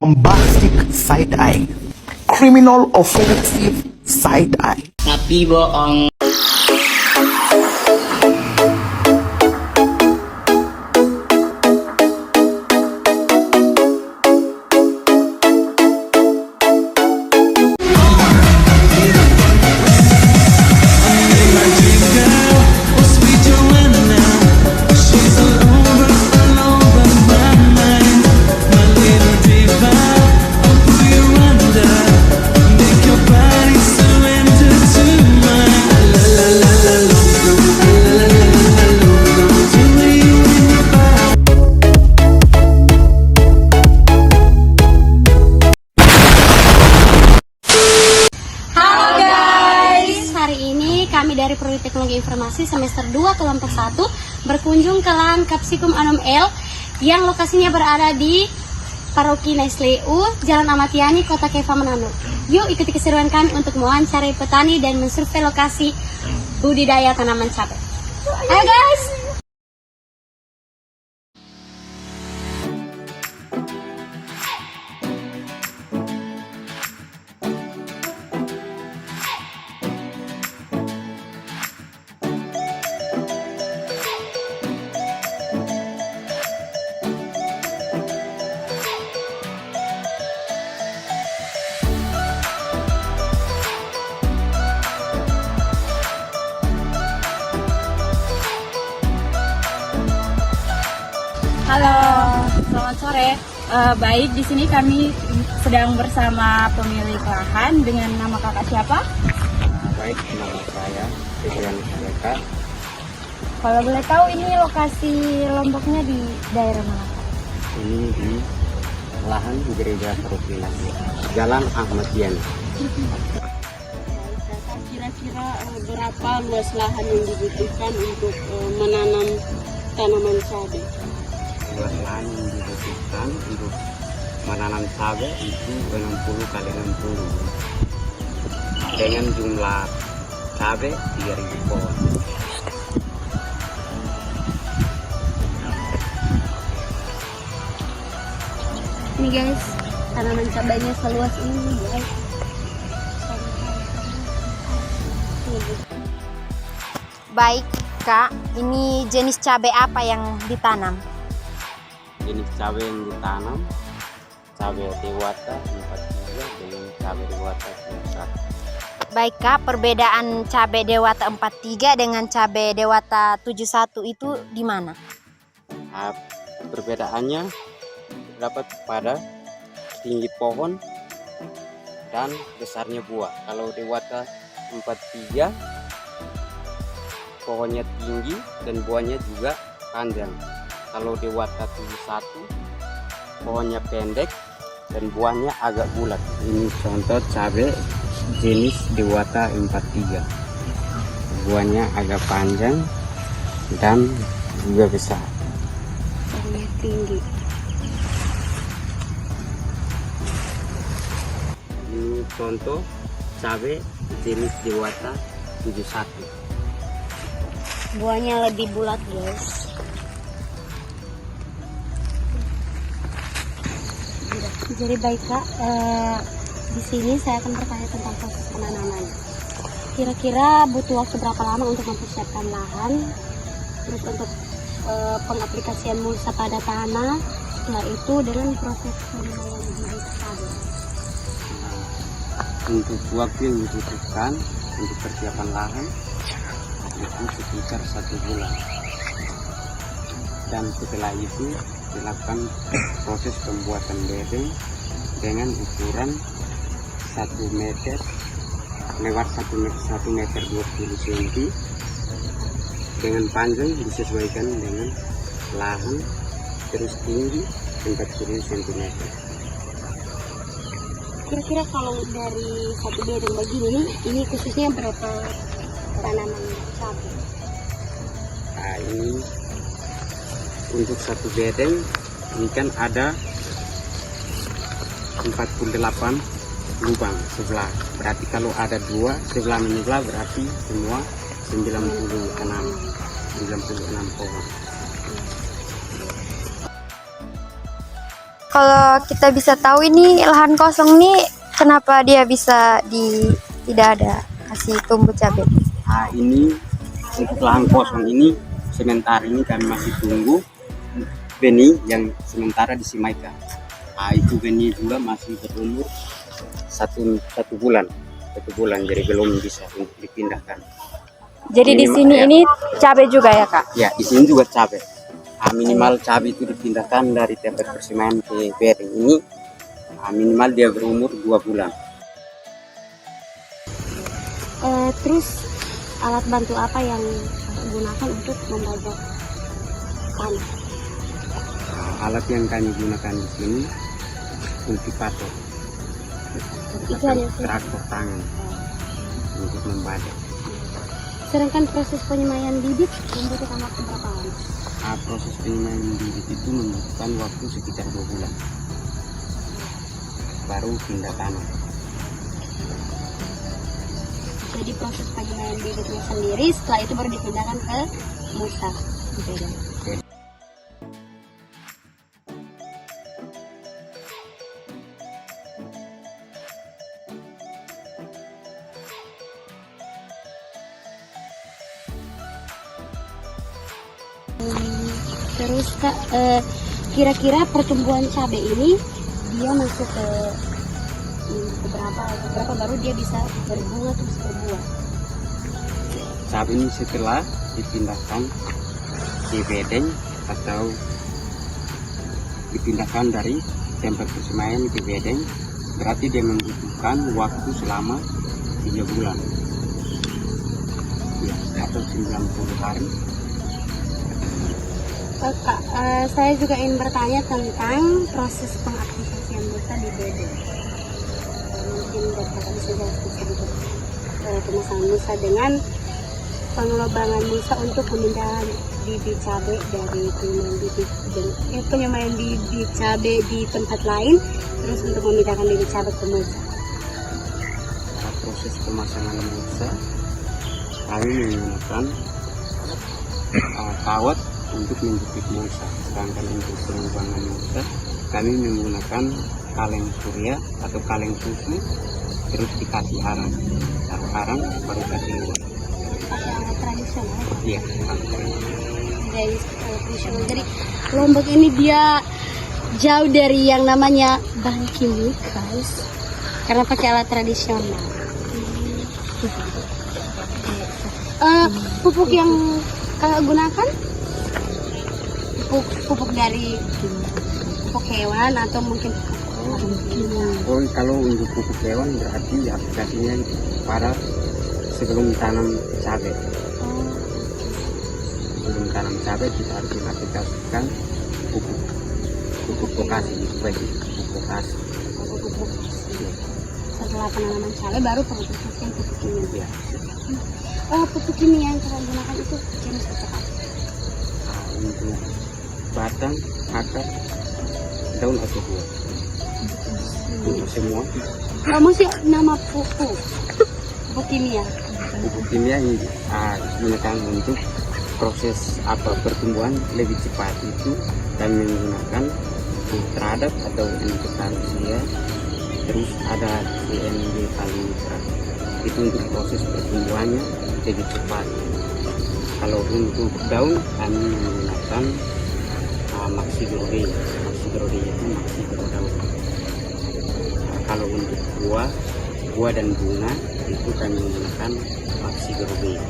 bombastic side-eye, criminal offensive side-eye. Tapi bohong. Kami dari Prodi Teknologi Informasi semester 2 kelompok 1 berkunjung ke LAN Kapsikum Anom L yang lokasinya berada di Paroki Nestleu, Jalan Ahmad Yani, Kota Keva, Manado. Yuk ikuti keseruan kami untuk mewawancarai petani dan mensurvei lokasi budidaya tanaman cabai. Ayo guys! Halo, selamat sore. Baik, di sini kami sedang bersama pemilik lahan dengan nama kakak siapa? Baik, nama saya Ridwan Suleka. Kalau boleh tahu ini lokasi lomboknya di daerah mana? Ini di lahan gereja Paroki Nestleu, Jalan Ahmad Yani. Kira-kira berapa luas lahan yang dibutuhkan untuk menanam tanaman cabai? Luas lahan yang dibutuhkan untuk menanam cabai itu 60 kali 60 dengan jumlah cabai 3.000 pohon. Ini guys, tanaman cabainya seluas ini guys. Baik Kak, ini jenis cabai apa yang ditanam? Jenis cabai yang ditanam cabai dewata 43 dengan cabai dewata 71. Baik Kak, perbedaan cabai dewata 43 dengan cabai dewata 71 itu di mana? Perbedaannya terdapat pada tinggi pohon dan besarnya buah. Kalau dewata 43 pohonnya tinggi dan buahnya juga panjang. Kalau dewata 71 pohonnya pendek dan buahnya agak bulat. Ini contoh cabai jenis dewata 43. Buahnya agak panjang dan juga besar. Buahnya tinggi. Ini contoh cabai jenis dewata 71. Buahnya lebih bulat guys. Jadi baik Kak, di sini saya akan bertanya tentang proses penanaman. Kira-kira butuh waktu berapa lama untuk mempersiapkan lahan, terus untuk pengaplikasian mulsa pada tanah, setelah itu dengan proses penanaman bibit cabai. Untuk waktu yang dibutuhkan untuk persiapan lahan itu sekitar 1 bulan, dan setelah itu dilakukan proses pembuatan bedeng dengan ukuran 1 meter lebar 1 meter 20 cm dengan panjang disesuaikan dengan lahan, terus tinggi 40 cm. Kira-kira kalau dari satu bedeng begini, ini khususnya berapa tanaman cabai? Nah, ini untuk satu bedeng ini kan ada 48 lubang sebelah. Berarti kalau ada 2 sebelah menyebelah berarti semua 96 pohon. kalau kita bisa tahu ini lahan kosong nih, kenapa dia bisa tidak ada kasih tumbuh cabai? Nah, ini untuk lahan kosong ini sementara ini kami masih tunggu benih yang sementara disemaikan. Nah, itu benih juga masih berumur satu bulan, jadi belum bisa untuk dipindahkan. Jadi di sini ya, ini cabai juga ya Kak? ya di sini juga cabai. Nah, minimal cabai itu dipindahkan dari tempat persemaian ke bedeng ini. Nah, minimal dia berumur 2 bulan. Terus alat bantu apa yang gunakan untuk membajak tanah? Nah, alat yang kami gunakan di sini kultivator, Itu hanya traktor tangan untuk membajak. Sedangkan proses penyemaian bibit membutuhkan waktu berapa lama? Nah, proses penyemaian bibit itu membutuhkan waktu sekitar 2 bulan, baru pindah tanah. Jadi proses penyemaian bibitnya sendiri, setelah itu baru dipindahkan ke musa. Terus Kak, kira-kira pertumbuhan cabai ini dia masuk ke berapa baru dia bisa berbunga terus berbuah? Cabai ini setelah dipindahkan ke bedeng atau dipindahkan dari tempat persemaian ke bedeng, berarti dia membutuhkan waktu selama 3 bulan ya, atau 90 hari. Kak, saya juga ingin bertanya tentang proses pengaktifasian musa di bedeng. Mungkin Bapak bisa jelaskan sedikit pemasangan musa dengan pengelobangan musa untuk memindahkan bibit cabai dari penyemaian bibit cabai di tempat lain, terus untuk memindahkan bibit cabai ke musa. Nah, proses pemasangan musa kami menggunakan kawat untuk menjepit musa, sedangkan untuk pengembangan musa kami menggunakan kaleng surya atau kaleng susu, terus dikasih arang, taruh arang baru kasih luar. Pakai alat tradisional. Iya, Jadi tradisional. Jadi Lombok ini dia jauh dari yang namanya bahan kimia, guys, karena pakai alat tradisional. Pupuk yang kakak gunakan pupuk dari pupuk hewan atau mungkin oh, kalau untuk pupuk hewan berarti aplikasinya pada sebelum tanam cabai. Sebelum tanam cabai kita harus mengaplikasikan pupuk lokasi, sebagai pupuk lokasi. Setelah penanaman cabai baru pengaplikasian pupuk kimia. Ya. Pupuk kimia yang kakak gunakan itu jenis apa? Untuk batang, akar, daun atau buah. Untuk semua Masih nama pupuk kimia. pupuk kimia ini digunakan untuk proses pertumbuhan lebih cepat. Itu kami menggunakan ultradap atau NPK, terus ada CNB Kalitra. Itu untuk proses pertumbuhannya lebih cepat. Kalau untuk daun kami menggunakan Maxigrodea. Maxigrodea itu Maxigro daun. Kalau untuk buah dan bunga itu kami menggunakan Maxigrodea.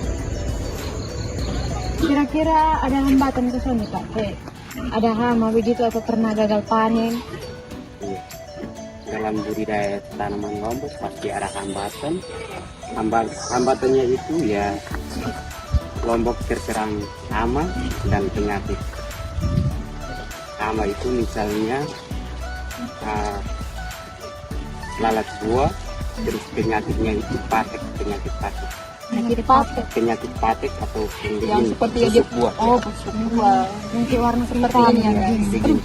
Kira-kira ada hambatan ke sini Pak? Ada hama begitu atau pernah gagal panen? Iya. Dalam budidaya tanaman Lombok pasti ada hambatan. Hambatannya itu ya Lombok terserang hama dan penyakit. Hama itu misalnya lalat buah, terus penyakitnya itu penyakit patek atau Yang seperti busuk buah. Oh, busuk buah. Mungkin warna seperti ini.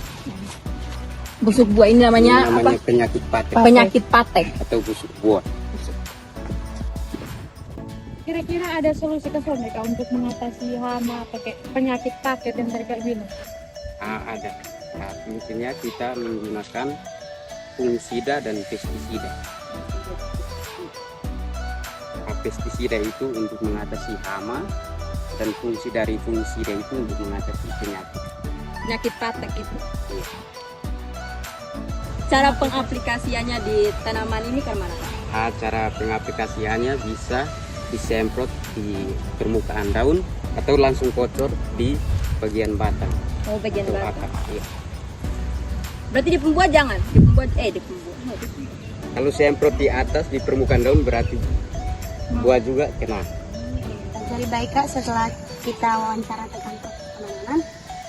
Busuk buah ini namanya apa? Penyakit patek. Penyakit patek. Atau busuk buah. Kira-kira ada solusi ke sana Kak untuk mengatasi hama pakai penyakit paket yang tadi Kak bilang? Ada. Nah, fungsinya kita menggunakan fungisida dan pestisida. Nah, pestisida itu untuk mengatasi hama dan fungsi dari fungisida itu untuk mengatasi Penyakit patek itu. Iya. Cara pengaplikasiannya di tanaman ini kemana Pak? Nah, cara pengaplikasiannya bisa disemprot di permukaan daun atau langsung kocor di bagian batang. Oh, bagian atau batang. akar. Iya. Berarti di pembuat jangan? Di pembuat. Kalau semprot di atas di permukaan daun berarti buah juga kena. Jadi baik Kak, setelah kita wawancara tentang proses penanaman,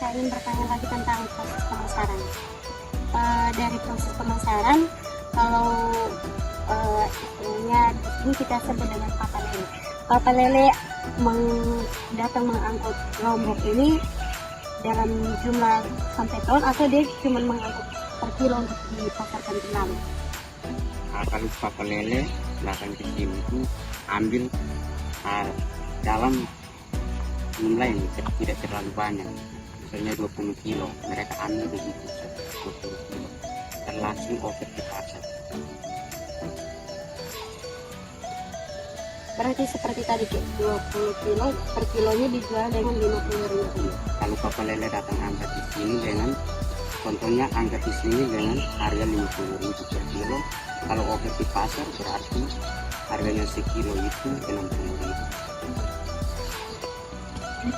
saya ingin bertanya lagi tentang proses pemasaran. Dari proses pemasaran, kalau istilahnya di sini kita sebut dengan papa lele. Papa lele datang mengangkut lombok ini dalam jumlah sampai ton, atau dia cuma mengangkut per kilo untuk dipasarkan kembali? Nah, kalau papa lele datang ke sini itu ambil dalam jumlah yang tidak terlalu banyak, misalnya 20 kilo, mereka ambil begitu 20 kilo dan langsung oper ke pasar. Berarti seperti tadi 20 kilo, per kilonya dijual dengan 50.000. Kalau papa lele datang angkat di sini dengan, contohnya angkat di sini dengan harga 50.000 per kilo. Kalau oper di pasar berarti harganya sekilo itu 60.000.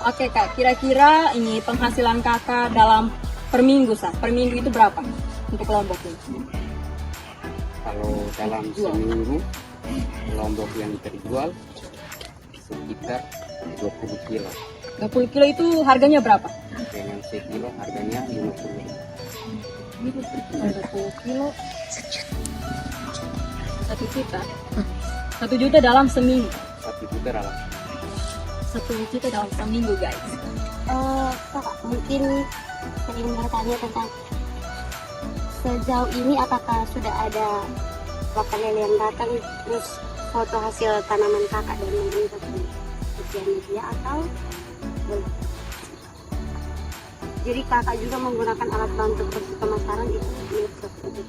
Oke Kak, kira-kira ini penghasilan Kakak dalam per minggu Per minggu itu berapa untuk lombok ini? Kalau dalam seminggu lombok yang terjual sekitar 20 kilo. 20 kilo itu harganya berapa? Dengan sekilo harganya 50.000. 20 kilo 1 juta. 1 juta dalam seminggu. 1 juta dalam 1 juta dalam seminggu guys. Kakak mungkin sering bertanya tentang sejauh ini apakah sudah ada papa lele yang datang terus foto hasil tanaman kakak dan mengunggah di sosial media atau belum? Jadi kakak juga menggunakan alat bantu proses pemasaran itu medsos untuk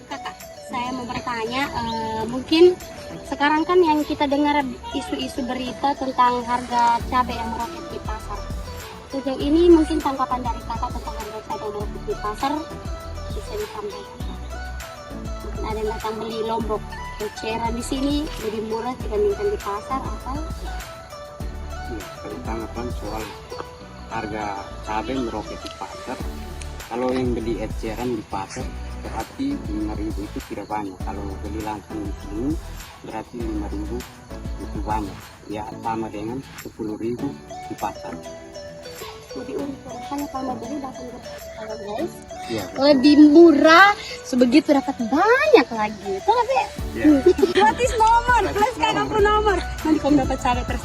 kakak, saya mau bertanya, mungkin sekarang kan yang kita dengar isu-isu berita tentang harga cabai yang meroket di pasar. Sejauh ini mungkin tanggapan dari kakak tentang harga cabai yang meroket di pasar bisa disampaikan. Mungkin ada yang datang beli lombok eceran di sini lebih murah dibandingkan di pasar atau? ya, kalau tanggapan soal harga cabai meroket di pasar, kalau yang beli eceran di pasar berarti 5.000 itu tidak banyak. Kalau beli langsung di sini berarti 5.000 itu banyak. Ya sama dengan 10.000 di pasar. Lebih untung, hanya kalau beli datang ke pasar guys. Ya, Lebih murah, sebegitu dapat banyak lagi. Itu tapi ya. gratis nomor, plus kakak per nomor. Nanti kamu dapat cabai terus.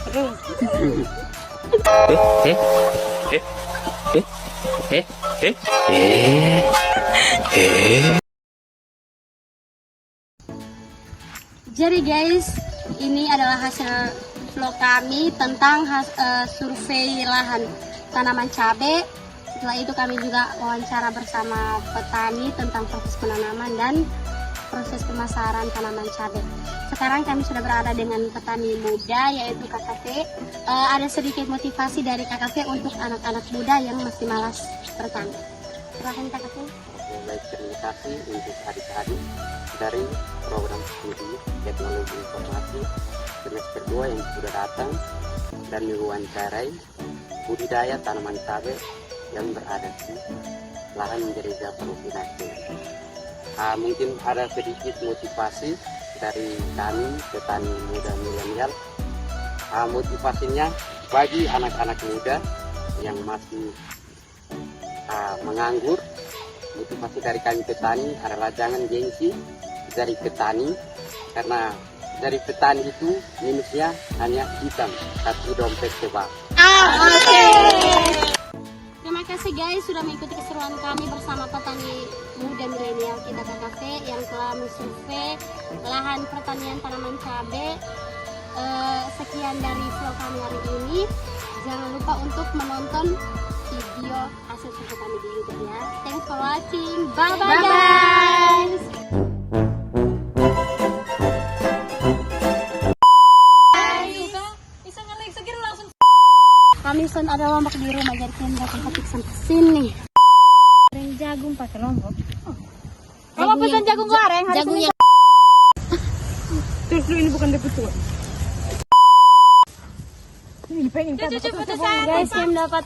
Jadi guys, ini adalah hasil vlog kami tentang survei lahan tanaman cabai. Setelah itu kami juga wawancara bersama petani tentang proses penanaman dan proses pemasaran tanaman cabai. Sekarang kami sudah berada dengan petani muda yaitu KKP. Ada sedikit motivasi dari KKP untuk anak-anak muda yang masih malas bertani. Silahkan KKP. Baik, terima kasih untuk adik-adik dari program studi teknologi informasi semester 2 yang sudah datang dan mewawancarai budidaya tanaman cabai yang berada di lahan gereja paroki Nasdem. Mungkin ada sedikit motivasi dari kami petani muda milenial. Motivasinya bagi anak-anak muda yang masih menganggur, motivasi dari kami petani adalah jangan gengsi dari petani, karena dari petani itu minusnya hanya hitam tapi dompet tebal. Terima kasih guys sudah mengikuti keseruan kami bersama petani muda milenial kita KKP yang telah mensurvei lahan pertanian tanaman cabai. Sekian dari vlog kami hari ini. Jangan lupa untuk menonton video hasil foto kami di YouTube ya. Thanks for watching. Bye bye guys. Kami son ada lombok di rumah jadi kalian datang ketik sampai sini. Goreng jagung pakai lombok. Kalau pesan jagung goreng harus Jagungnya terus ini bukan betul. Ini pengen kan guys yang dapat.